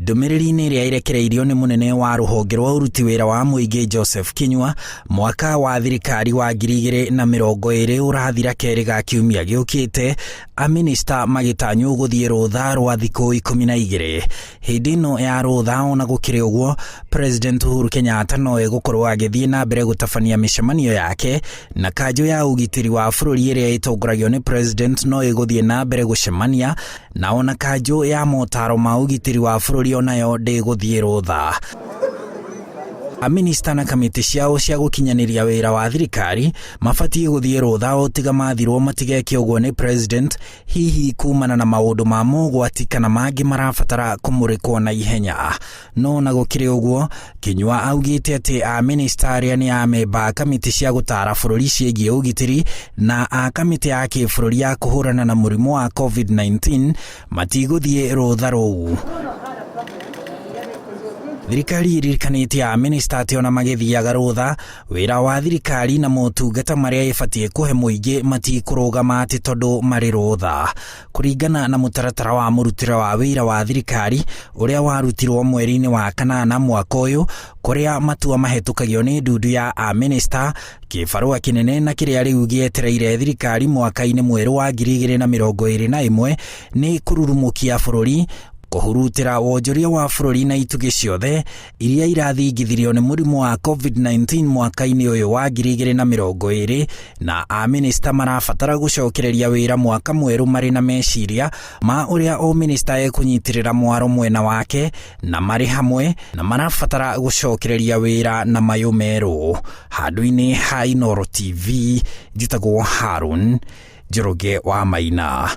Ndũmĩrĩri-inĩ ĩrĩa ĩrekereirio nĩ mũnene wa rũhonge rwa ũruti wĩra wa mũingĩ Joseph Kinyua, mwaka wa thirikari wa 2020 ũrathira kerĩ ga kiumia gĩũkĩte, Mamĩnĩsta magĩtanywo gũthiĩ rũtha rwa thikũ 12. Hĩndĩ ĩno ya rũtha ona gũkĩrĩ ũguo, President Uhuru Kenyatta no egũkorwo agĩthiĩ na mbere gũtabania mĩcemanio yake, na kanjũ ya ũgitĩri wa bũrũri ĩrĩa ĩtongoragio nĩ President no ĩgũthiĩ na mbere gũcemania, na ona kanjũ ya motaro ma ũgitĩri wa bũrũri onayo ndĩgũthiĩ rũtha. Mamĩnĩsta na kamĩtĩ ciao cia gũkinyanĩria wĩra wa thirikari mabatiĩ gũthiĩ rũtha o tiga mathirwo matigeke ũguo nĩ President, hihi kumana na maũndũ ma mogwati kana mangĩ marabatara kũmũrĩkwo na ihenya. No na gũkĩrĩ ũguo, Kinyua augĩte atĩ Mamĩnĩsta arĩa nĩ amemba kamĩtĩ cia gũtara bũrũri ciĩgiĩ ũgitĩri na a kamĩtĩ ya kĩbũrũri ya kũhũrana na mũrimũ wa COVID-19 matigũthiĩ rũtha rũu. Thirikari ĩririkanĩtie Mamĩnĩsta atĩ ona magĩthiaga rũtha, wĩra wa thirikari na motungata marĩa ĩbatiĩ kũhe mũingĩ matikũrũgama atĩ tondũ marĩ rũtha. Kũringana na mũtaratara wa mũrutĩre wa wĩra wa thirikari ũrĩa warutirwo mweri-inĩ wa kanana mwaka ũyũ, kũrĩa matua mahetũkagio nĩ ndundu ya Mamĩnĩsta, kĩbarũa kĩnene na kĩrĩa rĩu gĩetereire thirikari mwaka-inĩ mwerũ wa 2021 nĩ kũrurumũkia bũrũri, kũhurutĩra wonjoria wa bũrũri na itugĩ ciothe iria irathingithirio nĩ mũrimũ wa COVID-19 mwaka-inĩ ũyũ wa 2020, na Mamĩnĩsta marabatara gũcokereria wĩra mwaka mwerũ marĩ na meciria ma ũrĩa o mĩnĩsta ekũnyitĩrĩra mwaro mwena wake na marĩ hamwe, na marabatara gũcokereria wĩra na mayũ merũ. Handũ-inĩ ha Inooro TV, njĩtagwo Harun Njoroge wa Maina.